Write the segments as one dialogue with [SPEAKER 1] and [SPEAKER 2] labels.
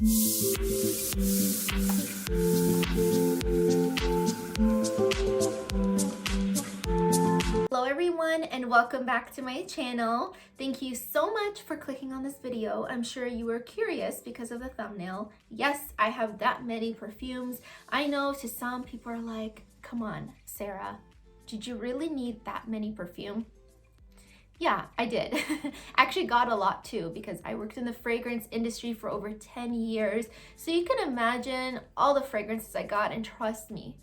[SPEAKER 1] Hello everyone and welcome back to my channel. Thank you so much for clicking on this video. I'm sure you were curious because of the thumbnail. Yes, I have that many perfumes. I know to some people are like, come on, Sarah, did you really need that many perfume? Yeah, I did. Actually got a lot too because I worked in the fragrance industry for over 10 years. So you can imagine all the fragrances I got, and trust me,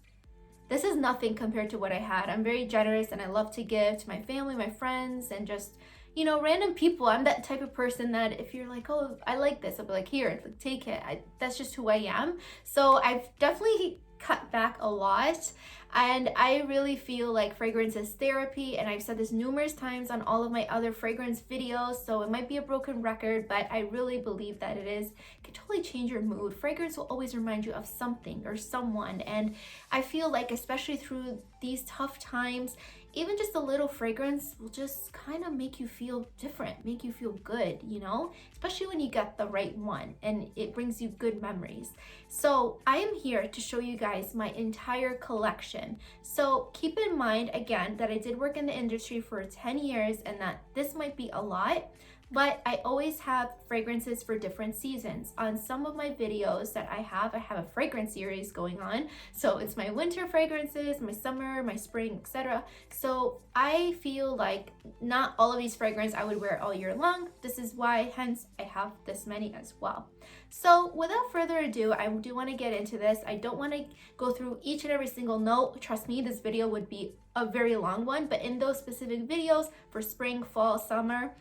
[SPEAKER 1] this is nothing compared to what I had. I'm very generous and I love to give to my family, my friends, and just, you know, random people. I'm that type of person that if you're like, oh, I like this, I'll be like, here, take it. That's just who I am. So I've definitely cut back a lot, and I really feel like fragrance is therapy, and I've said this numerous times on all of my other fragrance videos, so it might be a broken record, but I really believe that it can totally change your mood. Fragrance will always remind you of something or someone, and I feel like especially through these tough times, even just a little fragrance will just kind of make you feel different, make you feel good, you know, especially when you get the right one and it brings you good memories. So I am here to show you guys my entire collection. So keep in mind again that I did work in the industry for 10 years and that this might be a lot, but I always have fragrances for different seasons. On some of my videos that I have a fragrance series going on. So it's my winter fragrances, my summer, my spring, etc. So I feel like not all of these fragrances I would wear all year long. This is why, hence, I have this many as well. So without further ado, I do want to get into this. I don't want to go through each and every single note. Trust me, this video would be a very long one, but in those specific videos for spring, fall, summer,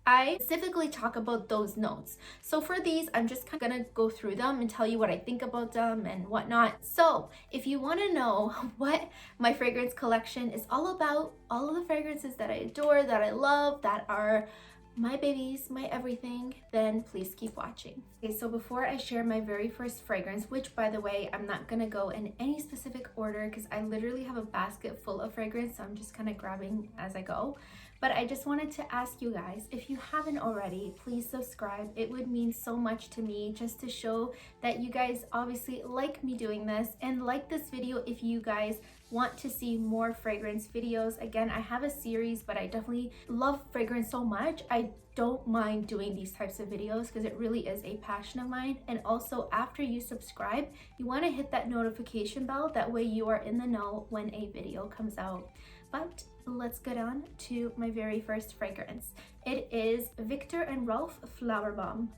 [SPEAKER 1] I specifically talk about those notes. So for these, I'm just gonna go through them and tell you what I think about them and whatnot. So if you wanna know what my fragrance collection is all about, all of the fragrances that I adore, that I love, that are my babies, my everything, then please keep watching. Okay, so before I share my very first fragrance, which by the way, I'm not gonna go in any specific order because I literally have a basket full of fragrance, so I'm just kind of grabbing as I go. But I just wanted to ask you guys, if you haven't already, please subscribe. It would mean so much to me just to show that you guys obviously like me doing this, and like this video if you guys want to see more fragrance videos. Again, I have a series, but I definitely love fragrance so much. I don't mind doing these types of videos because it really is a passion of mine. And also after you subscribe, you want to hit that notification bell. That way you are in the know when a video comes out. But let's get on to my very first fragrance. It is Viktor and Rolf Flowerbomb.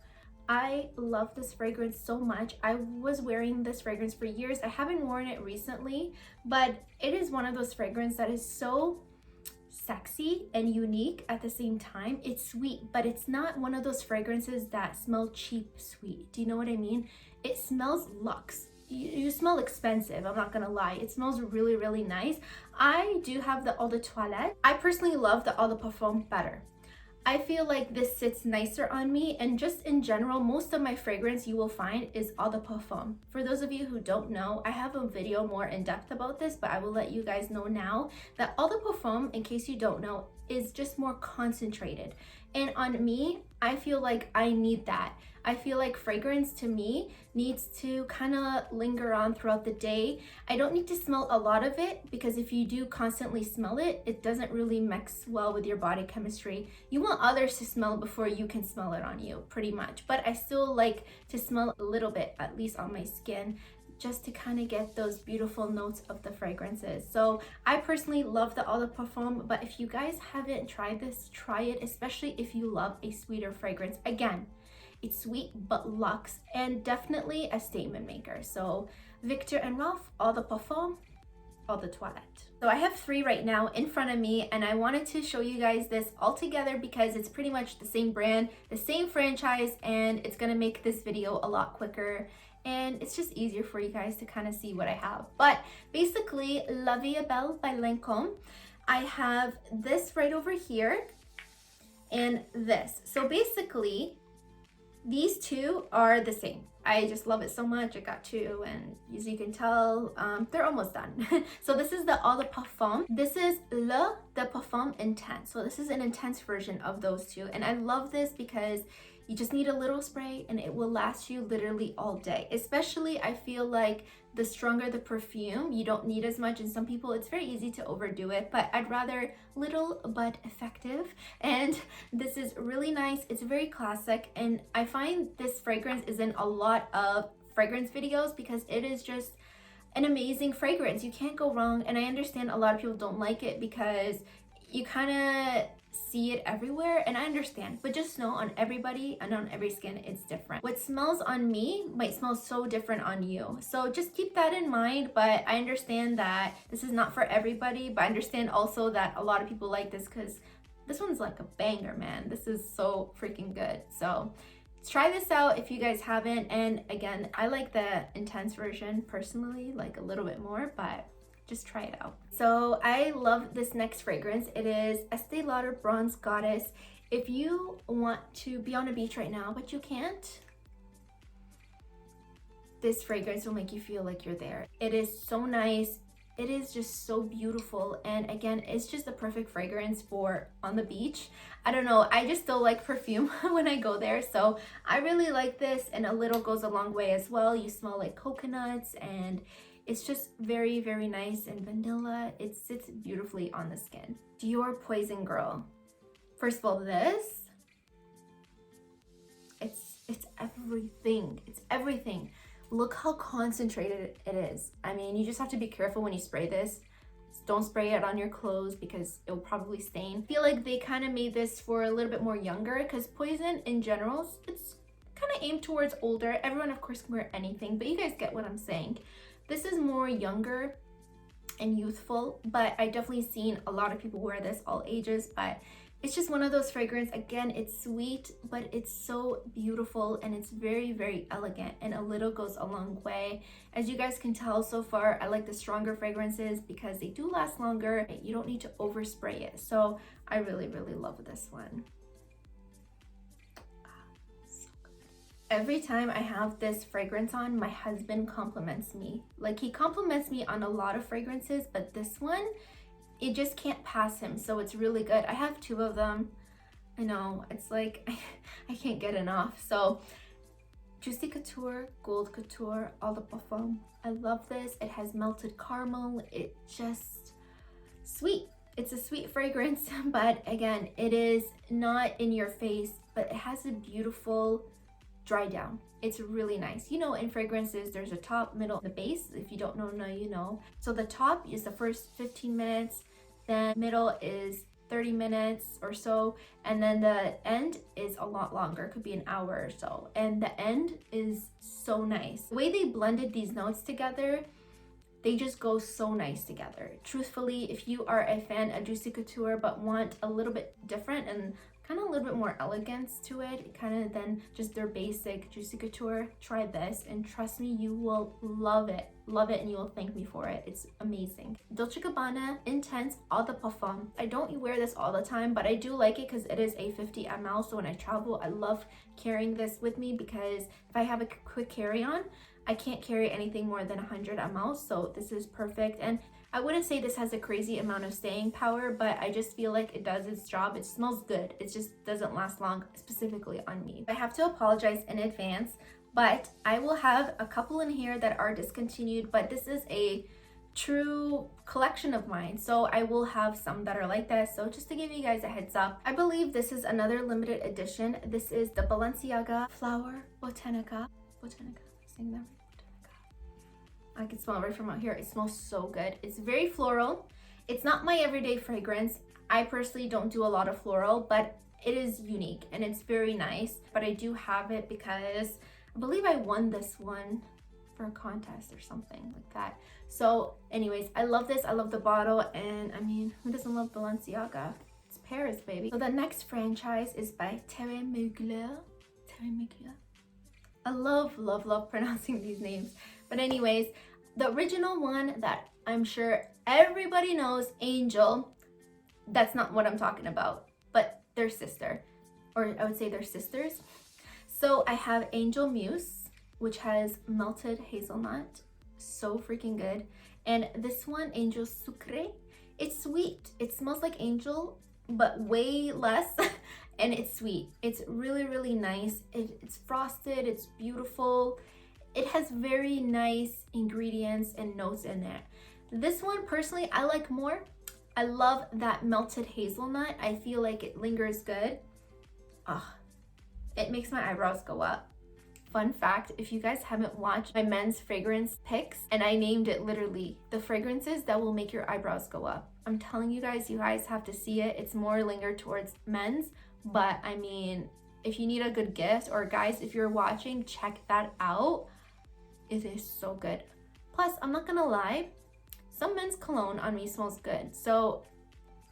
[SPEAKER 1] I love this fragrance so much. I was wearing this fragrance for years. I haven't worn it recently, but it is one of those fragrances that is so sexy and unique at the same time. It's sweet, but it's not one of those fragrances that smell cheap sweet. Do you know what I mean? It smells luxe. You smell expensive, I'm not gonna lie. It smells really, really nice. I do have the Eau de Toilette. I personally love the Eau de Parfum better. I feel like this sits nicer on me, and just in general, most of my fragrance you will find is Eau de Parfum. For those of you who don't know, I have a video more in depth about this, but I will let you guys know now that Eau de Parfum, in case you don't know, is just more concentrated. And on me, I feel like I need that. I feel like fragrance to me needs to kind of linger on throughout the day. I don't need to smell a lot of it because if you do constantly smell it, it doesn't really mix well with your body chemistry. You want others to smell it before you can smell it on you, pretty much. But I still like to smell a little bit, at least on my skin, just to kind of get those beautiful notes of the fragrances. So I personally love the Eau de Parfum, but if you guys haven't tried this, try it, especially if you love a sweeter fragrance. Again, it's sweet but luxe and definitely a statement maker. So Viktor and Rolf, Eau de Parfum, Eau de Toilette. So I have 3 right now in front of me, and I wanted to show you guys this all together because it's pretty much the same brand, the same franchise, and it's gonna make this video a lot quicker. And it's just easier for you guys to kind of see what I have. But basically, Vie Est Belle by Lancome. I have this right over here and this. So basically, these two are the same. I just love it so much. I got 2, and as you can tell, they're almost done. So this is the Eau de Parfum. This is Le de Parfum Intense. So this is an intense version of those two. And I love this because You just need a little spray and it will last you literally all day. Especially, I feel like the stronger the perfume, you don't need as much. And some people, it's very easy to overdo it, but I'd rather little but effective. And this is really nice. It's very classic. And I find this fragrance is in a lot of fragrance videos because it is just an amazing fragrance. You can't go wrong. And I understand a lot of people don't like it because you kind of see it everywhere, and I understand, but just know on everybody and on every skin it's different. What smells on me might smell so different on you, so just keep that in mind. But I understand that this is not for everybody, but I understand also that a lot of people like this because this one's like a banger, man. This is so freaking good. So try this out if you guys haven't. And again, I like the intense version personally, like a little bit more, but just try it out. So I love this next fragrance. It is Estee Lauder Bronze Goddess. If you want to be on a beach right now, but you can't, this fragrance will make you feel like you're there. It is so nice. It is just so beautiful. And again, it's just the perfect fragrance for on the beach. I don't know, I just still like perfume when I go there. So I really like this, and a little goes a long way as well. You smell like coconuts, and it's just very, very nice and vanilla. It sits beautifully on the skin. Dior Poison Girl. First of all, this, it's everything. It's everything. Look how concentrated it is. I mean, you just have to be careful when you spray this. Don't spray it on your clothes because it will probably stain. I feel like they kind of made this for a little bit more younger, because Poison in general, it's kind of aimed towards older. Everyone, of course, can wear anything, but you guys get what I'm saying. This is more younger and youthful, but I definitely seen a lot of people wear this, all ages. But it's just one of those fragrances. Again, it's sweet, but it's so beautiful, and it's very, very elegant, and a little goes a long way. As you guys can tell so far, I like the stronger fragrances because they do last longer. You don't need to overspray it. So I really, really love this one. Every time I have this fragrance on, my husband compliments me. Like, he compliments me on a lot of fragrances, but this one, it just can't pass him. So it's really good. I have 2 of them. I know, it's like, I can't get enough. So Juicy Couture, Gold Couture, Eau de Parfum. I love this. It has melted caramel. It just sweet. It's a sweet fragrance, but again, it is not in your face, but it has a beautiful dry down. It's really nice. You know, in fragrances, there's a top, middle, the base. If you don't know, now you know. So the top is the first 15 minutes, then middle is 30 minutes or so, and then the end is a lot longer, could be an hour or so. And the end is so nice. The way they blended these notes together, they just go so nice together. Truthfully, if you are a fan of Juicy Couture but want a little bit different and kind of a little bit more elegance to it, kind of than just their basic Juicy Couture, try this, and trust me, you will love it, and you will thank me for it. It's amazing. Dolce Gabbana Intense Eau de Parfum. I don't wear this all the time, but I do like it because it is a 50 ml. So when I travel, I love carrying this with me, because if I have a quick carry-on, I can't carry anything more than 100 ml. So this is perfect. And I wouldn't say this has a crazy amount of staying power, but I just feel like it does its job. It smells good. It just doesn't last long, specifically on me. I have to apologize in advance, but I will have a couple in here that are discontinued, but this is a true collection of mine. So I will have some that are like this. So just to give you guys a heads up, I believe this is another limited edition. This is the Balenciaga Florabotanica. Saying that right? I can smell it right from out here. It smells so good. It's very floral. It's not my everyday fragrance. I personally don't do a lot of floral, but it is unique and it's very nice. But I do have it because I believe I won this one for a contest or something like that. So anyways, I love this. I love the bottle, and I mean, who doesn't love Balenciaga? It's Paris, baby. So the next franchise is by Terre Mugler. I love pronouncing these names. But anyways, the original one that I'm sure everybody knows, Angel, that's not what I'm talking about, but their sister, or I would say they're sisters. So I have Angel Muse, which has melted hazelnut, so freaking good. And this one, Angel Sucre, it's sweet. It smells like angel, but way less. and it's sweet. It's really, really nice. It's frosted, it's beautiful. It has very nice ingredients and notes in it. This one, personally, I like more. I love that melted hazelnut. I feel like it lingers good. It makes my eyebrows go up. Fun fact, if you guys haven't watched my men's fragrance picks, and I named it literally the fragrances that will make your eyebrows go up. I'm telling you guys have to see it. It's more lingered towards men's, but I mean, if you need a good gift, or guys, if you're watching, check that out. It is so good. Plus, I'm not gonna lie, some men's cologne on me smells good. So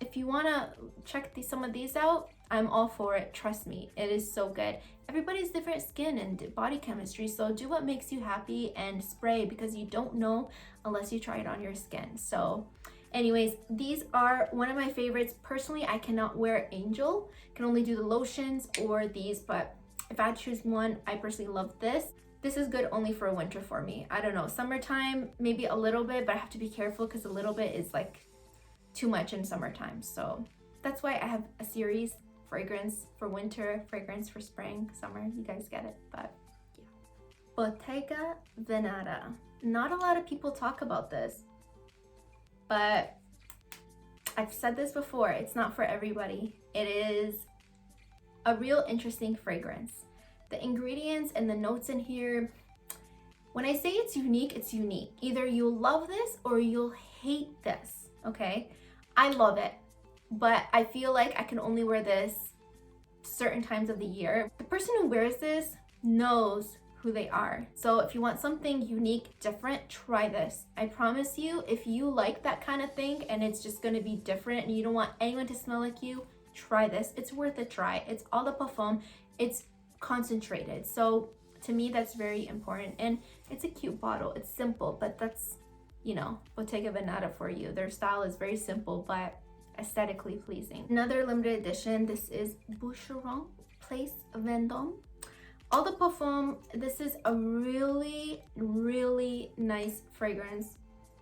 [SPEAKER 1] if you wanna check some of these out, I'm all for it. Trust me, it is so good. Everybody's different skin and body chemistry, so do what makes you happy and spray, because you don't know unless you try it on your skin. So anyways, these are one of my favorites. Personally, I cannot wear Angel. I can only do the lotions or these, but if I choose one, I personally love this. This is good only for winter for me. I don't know, summertime, maybe a little bit, but I have to be careful because a little bit is like too much in summertime. So that's why I have a series: fragrance for winter, fragrance for spring, summer. You guys get it, but yeah. Bottega Veneta. Not a lot of people talk about this, but I've said this before, it's not for everybody. It is a real interesting fragrance. The ingredients and the notes in here, when I say it's unique, it's unique. Either you'll love this or you'll hate this, okay? I love it, but I feel like I can only wear this certain times of the year. The person who wears this knows who they are. So if you want something unique, different, try this. I promise you, if you like that kind of thing and it's just gonna be different and you don't want anyone to smell like you, try this. It's worth a try. It's all the parfum. It's concentrated. So to me, that's very important. And it's a cute bottle. It's simple, but that's, you know, Bottega Veneta for you. Their style is very simple, but aesthetically pleasing. Another limited edition. This is Boucheron Place Vendome. All the parfum. This is a really, really nice fragrance.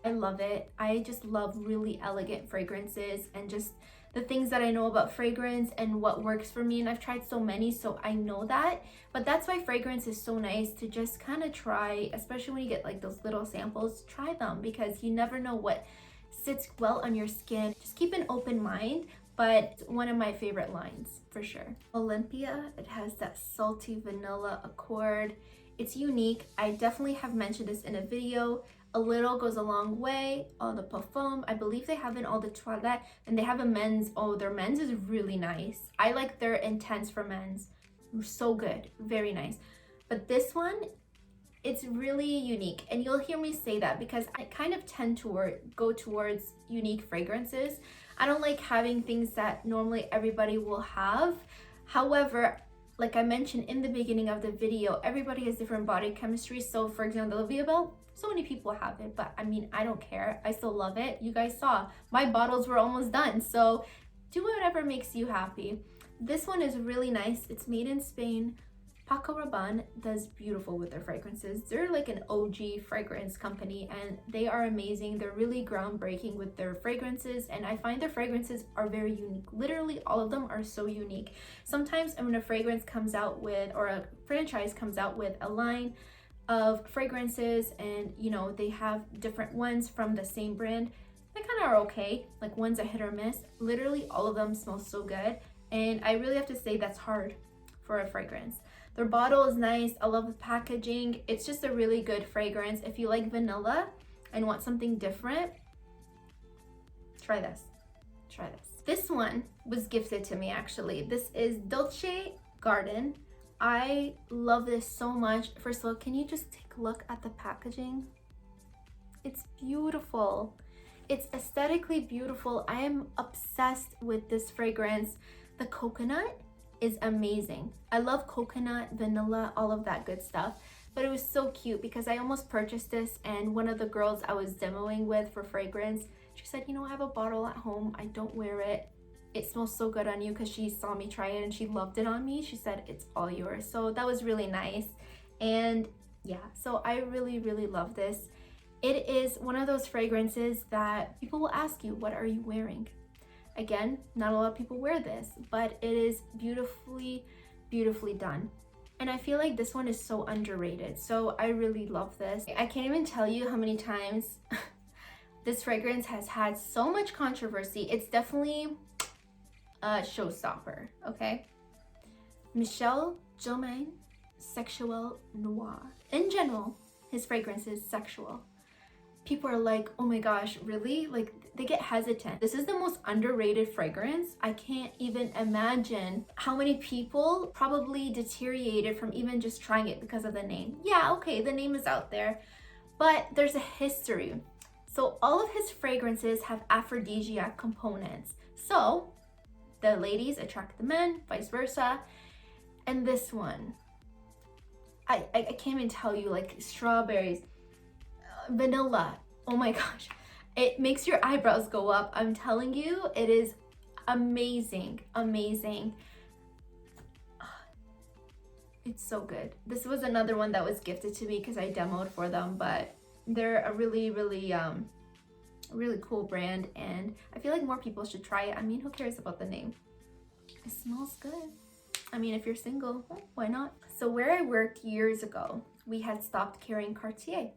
[SPEAKER 1] I love it. I just love really elegant fragrances and just the things that I know about fragrance and what works for me. And I've tried so many, so I know that. But that's why fragrance is so nice to just kind of try, especially when you get like those little samples, try them, because you never know what sits well on your skin. Just keep an open mind, but it's one of my favorite lines for sure. Olympea, it has that salty vanilla accord. It's unique. I definitely have mentioned this in a video. A little goes a long way. All the parfum, I believe they have in all the toilette, and they have a men's. Oh, their men's is really nice. I like their intense for men's. So good, very nice. But this one, it's really unique, and you'll hear me say that because I kind of tend to go towards unique fragrances. I don't like having things that normally everybody will have. However, like I mentioned in the beginning of the video, everybody has different body chemistry. So for example, the Vie Est Belle, so many people have it, but I mean, I don't care. I still love it. You guys saw my bottles were almost done. So do whatever makes you happy. This one is really nice. It's made in Spain. Paco Rabanne does beautiful with their fragrances. They're like an OG fragrance company and they are amazing. They're really groundbreaking with their fragrances, and I find their fragrances are very unique. Literally all of them are so unique. Sometimes when a fragrance comes out with, or a franchise comes out with a line of fragrances and you know they have different ones from the same brand, they kind of are okay, like one's a hit or miss. Literally all of them smell so good, and I really have to say that's hard for a fragrance. Their bottle is nice. I love the packaging. It's just a really good fragrance. If you like vanilla and want something different, try this. Try this. This one was gifted to me actually. This is Dolce Garden. I love this so much. First of all, can you just take a look at the packaging? It's beautiful. It's aesthetically beautiful. I am obsessed with this fragrance. The coconut is amazing. I love coconut, vanilla, all of that good stuff. But it was so cute because I almost purchased this, and one of the girls I was demoing with for fragrance, she said, you know, I have a bottle at home. I don't wear it. It smells so good on you, because she saw me try it and she loved it on me. She said, it's all yours. So that was really nice. And yeah, so I really, really love this. It is one of those fragrances that people will ask you, what are you wearing? Again, not a lot of people wear this, but it is beautifully, beautifully done. And I feel like this one is so underrated. So I really love this. I can't even tell you how many times this fragrance has had so much controversy. It's definitely a showstopper, okay? Michel Jomain Sexual Noir. In general, his fragrance is sexual. People are like, oh my gosh, really? Like, they get hesitant. This is the most underrated fragrance. I can't even imagine how many people probably deteriorated from even just trying it because of the name. Yeah, okay, the name is out there, but there's a history. So all of his fragrances have aphrodisiac components. So the ladies attract the men, vice versa. And this one, I can't even tell you, like strawberries, vanilla, oh my gosh, it makes your eyebrows go up. I'm telling you, it is amazing, amazing. It's so good. This was another one that was gifted to me because I demoed for them, but they're a really, really really cool brand, and I feel like more people should try it. I mean, who cares about the name? It smells good. I mean, if you're single, why not? So where I worked years ago, we had stopped carrying Cartier.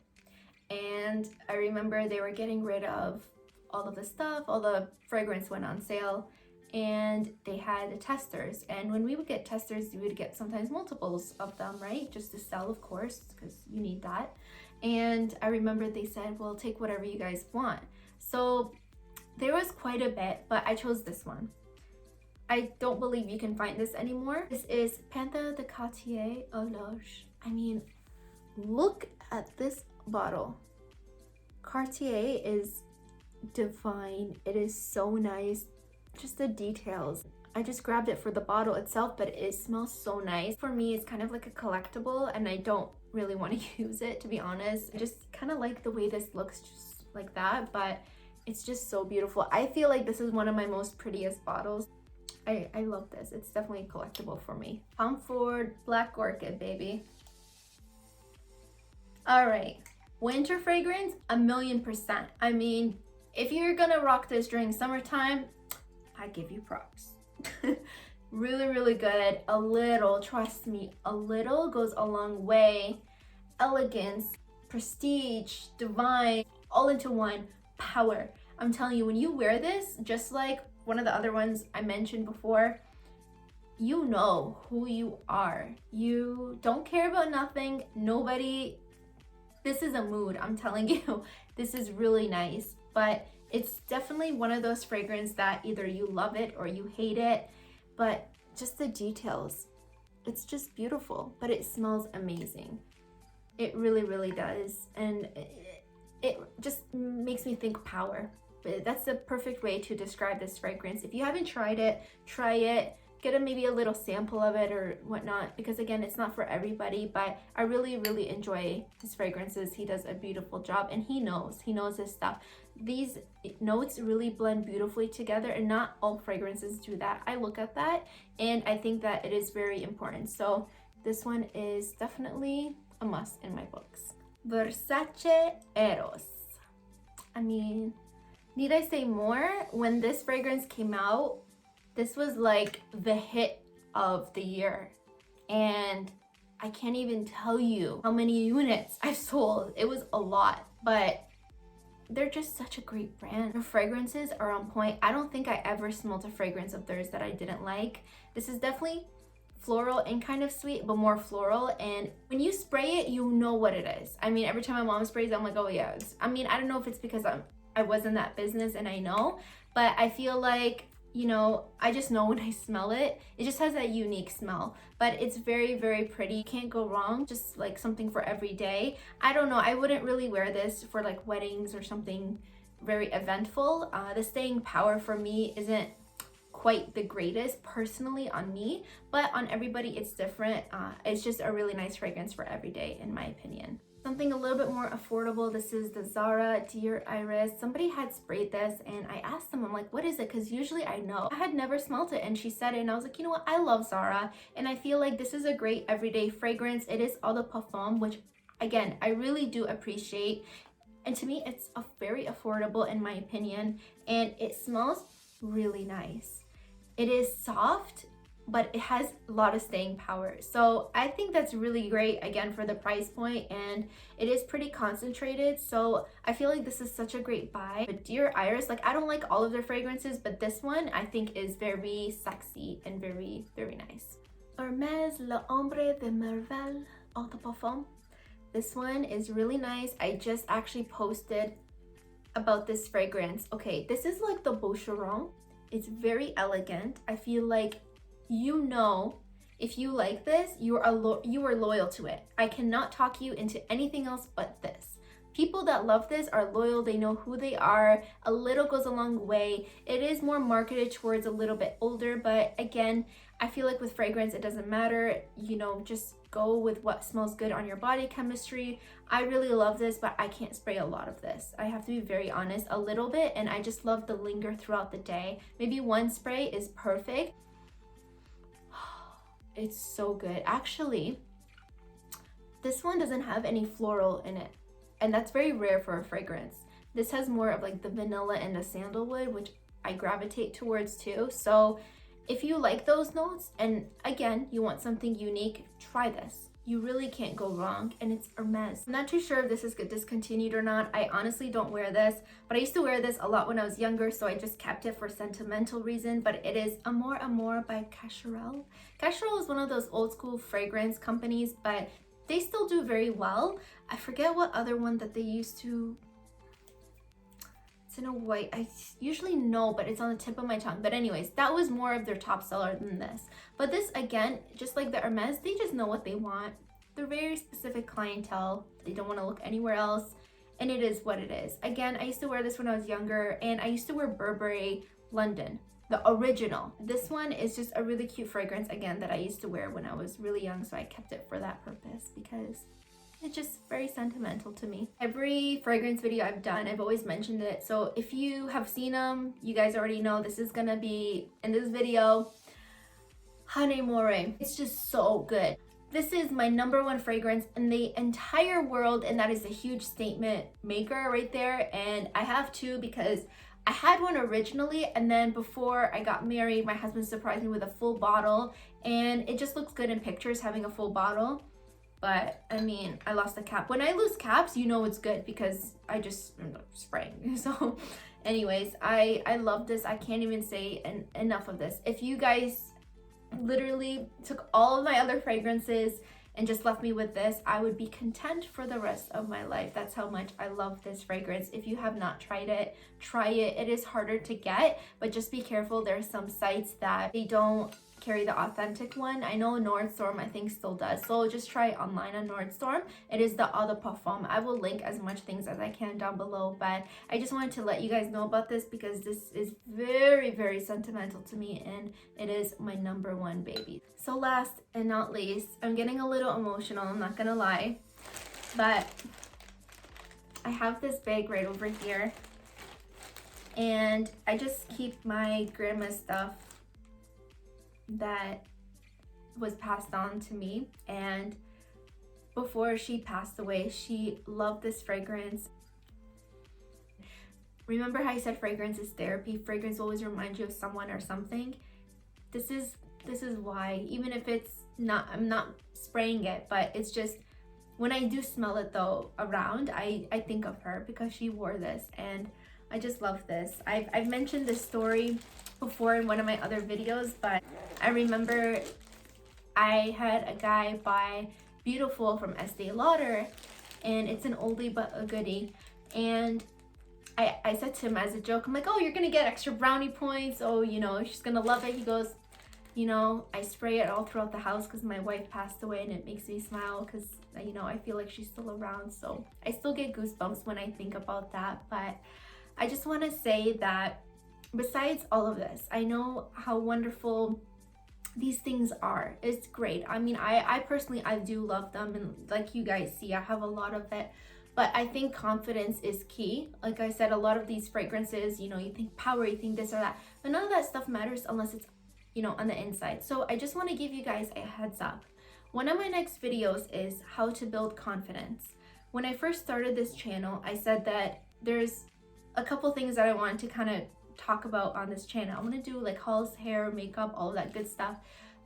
[SPEAKER 1] And I remember they were getting rid of all of the stuff, all the fragrance went on sale, and they had the testers. And when we would get testers, we would get sometimes multiples of them, right? Just to sell, of course, because you need that. And I remember they said, well, take whatever you guys want. So there was quite a bit, but I chose this one. I don't believe you can find this anymore. This is Panther de Cartier Horloge. I mean, look at this bottle. Cartier is divine. It is so nice. Just the details. I just grabbed it for the bottle itself, but it smells so nice. For me, it's kind of like a collectible, and I don't really want to use it, to be honest. I just kind of like the way this looks, just like that, but it's just so beautiful. I feel like this is one of my most prettiest bottles. I love this. It's definitely collectible for me. Tom Ford Black Orchid, baby. All right, winter fragrance, 1,000,000%. I mean, if you're gonna rock this during summertime, I give you props. Really, really good. A little, trust me, a little goes a long way. Elegance, prestige, divine, all into one. Power. I'm telling you, when you wear this, just like one of the other ones I mentioned before, you know who you are. You don't care about nothing, nobody. This is a mood, I'm telling you. This is really nice, but it's definitely one of those fragrances that either you love it or you hate it, but just the details, it's just beautiful, but it smells amazing. It really, really does. And it just makes me think power. But that's the perfect way to describe this fragrance. If you haven't tried it, try it. Get maybe a little sample of it or whatnot, because again, it's not for everybody, but I really, really enjoy his fragrances. He does a beautiful job, and he knows his stuff. These notes really blend beautifully together, and not all fragrances do that. I look at that, and I think that it is very important. So this one is definitely a must in my books. Versace Eros. I mean, need I say more? When this fragrance came out, this was like the hit of the year, and I can't even tell you how many units I've sold. It was a lot, but they're just such a great brand. Their fragrances are on point. I don't think I ever smelled a fragrance of theirs that I didn't like. This is definitely floral and kind of sweet, but more floral, and when you spray it, you know what it is. I mean, every time my mom sprays, I'm like, oh yeah. I mean, I don't know if it's because I was in that business and I know, but I feel like, you know, I just know when I smell it. It just has that unique smell, but it's very, very pretty. You can't go wrong. Just like something for every day. I don't know. I wouldn't really wear this for like weddings or something very eventful. The staying power for me isn't quite the greatest personally on me, but on everybody it's different. It's just a really nice fragrance for every day, in my opinion. Something a little bit more affordable. This is the Zara Dear Iris. Somebody had sprayed this, and I asked them, I'm like, what is it? Because usually I know. I had never smelled it, and she said it, and I was like, you know what? I love Zara, and I feel like this is a great everyday fragrance. It is eau de parfum, which again, I really do appreciate. And to me, it's very affordable in my opinion, and it smells really nice. It is soft, but it has a lot of staying power. So I think that's really great, again, for the price point, and it is pretty concentrated. So I feel like this is such a great buy. But Dior Iris, like, I don't like all of their fragrances, but this one I think is very sexy and very, very nice. Hermès L'Ombre de Merveilles Eau de Parfum. This one is really nice. I just actually posted about this fragrance. Okay, this is like the Boucheron. It's very elegant. I feel like, you know, if you like this, you are loyal to it. I cannot talk you into anything else but this. People that love this are loyal. They know who they are. A little goes a long way. It is more marketed towards a little bit older, but again, I feel like with fragrance, it doesn't matter. You know, just go with what smells good on your body chemistry. I really love this, but I can't spray a lot of this. I have to be very honest, a little bit, and I just love the linger throughout the day. Maybe one spray is perfect. It's so good. Actually, this one doesn't have any floral in it, and that's very rare for a fragrance. This has more of like the vanilla and the sandalwood, which I gravitate towards too. So if you like those notes, and again, you want something unique, try this. You really can't go wrong, and it's Hermès. I'm not too sure if this is discontinued or not. I honestly don't wear this, but I used to wear this a lot when I was younger, so I just kept it for sentimental reason. But it is Amor Amor by Couture. Couture is one of those old school fragrance companies, but they still do very well. I forget what other one that they used to. It's in a white, I usually know, but it's on the tip of my tongue. But anyways, that was more of their top seller than this. But this, again, just like the Hermès, they just know what they want. They're very specific clientele. They don't want to look anywhere else, and it is what it is. Again, I used to wear this when I was younger, and I used to wear Burberry London, the original. This one is just a really cute fragrance, again, that I used to wear when I was really young, so I kept it for that purpose because it's just very sentimental to me. Every fragrance video I've done, I've always mentioned it. So if you have seen them, you guys already know this is gonna be in this video. Hanae Mori. It's just so good. This is my #1 fragrance in the entire world, and that is a huge statement maker right there. And I have two because I had one originally, and then before I got married, my husband surprised me with a full bottle, and it just looks good in pictures having a full bottle. But I mean, I lost the cap. When I lose caps, you know it's good because I just spraying. So anyways, I love this. I can't even say enough of this. If you guys literally took all of my other fragrances and just left me with this, I would be content for the rest of my life. That's how much I love this fragrance. If you have not tried it, try it. It is harder to get, but just be careful. There are some sites that they don't carry the authentic one. I know Nordstrom, I think, still does, so just try it online on Nordstrom. It is the Eau de Parfum. I will link as much things as I can down below, but I just wanted to let you guys know about this because this is very, very sentimental to me, and it is my #1 baby. So last and not least, I'm getting a little emotional, I'm not gonna lie, but I have this bag right over here, and I just keep my grandma's stuff that was passed on to me. And before she passed away, she loved this fragrance. Remember how I said fragrance is therapy? Fragrance always reminds you of someone or something. This is why, even if it's not, I'm not spraying it, but it's just when I do smell it though around, I think of her because she wore this, and I just love this. I've mentioned this story before in one of my other videos, but I remember I had a guy buy Beautiful from Estee Lauder, and it's an oldie but a goodie, and I said to him as a joke, I'm like, oh, you're gonna get extra brownie points, oh, you know, she's gonna love it. He goes, you know, I spray it all throughout the house because my wife passed away, and it makes me smile because, you know, I feel like she's still around, so I still get goosebumps when I think about that. But I just want to say that besides all of this, I know how wonderful these things are. It's great. I mean, I personally, I do love them, and like you guys see, I have a lot of it, but I think confidence is key. Like I said, a lot of these fragrances, you know, you think power, you think this or that, but none of that stuff matters unless it's, you know, on the inside. So I just want to give you guys a heads up. One of my next videos is how to build confidence. When I first started this channel, I said that there's a couple things that I wanted to kind of talk about on this channel. I want to do like hauls, hair, makeup, all of that good stuff.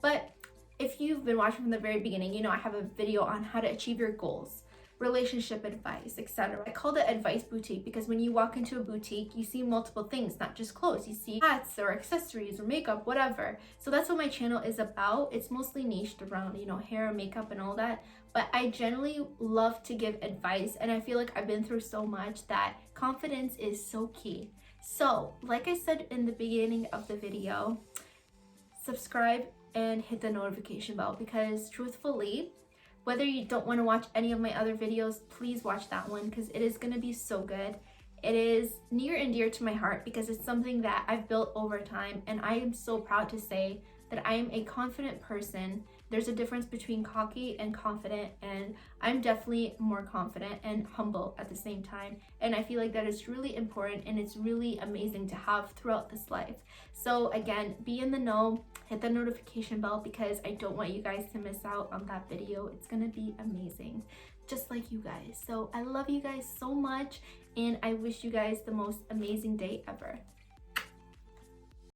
[SPEAKER 1] But if you've been watching from the very beginning, you know I have a video on how to achieve your goals, relationship advice, etc. I called it Advice Boutique because when you walk into a boutique, you see multiple things, not just clothes. You see hats or accessories or makeup, whatever. So that's what my channel is about. It's mostly niched around, you know, hair, makeup, and all that. But I generally love to give advice, and I feel like I've been through so much that confidence is so key. So, like I said in the beginning of the video, subscribe and hit the notification bell, because truthfully, whether you don't want to watch any of my other videos, please watch that one because it is going to be so good. It is near and dear to my heart because it's something that I've built over time, and I am so proud to say that I am a confident person. There's a difference between cocky and confident, and I'm definitely more confident and humble at the same time. And I feel like that is really important, and it's really amazing to have throughout this life. So again, be in the know, hit the notification bell because I don't want you guys to miss out on that video. It's gonna be amazing, just like you guys. So I love you guys so much, and I wish you guys the most amazing day ever.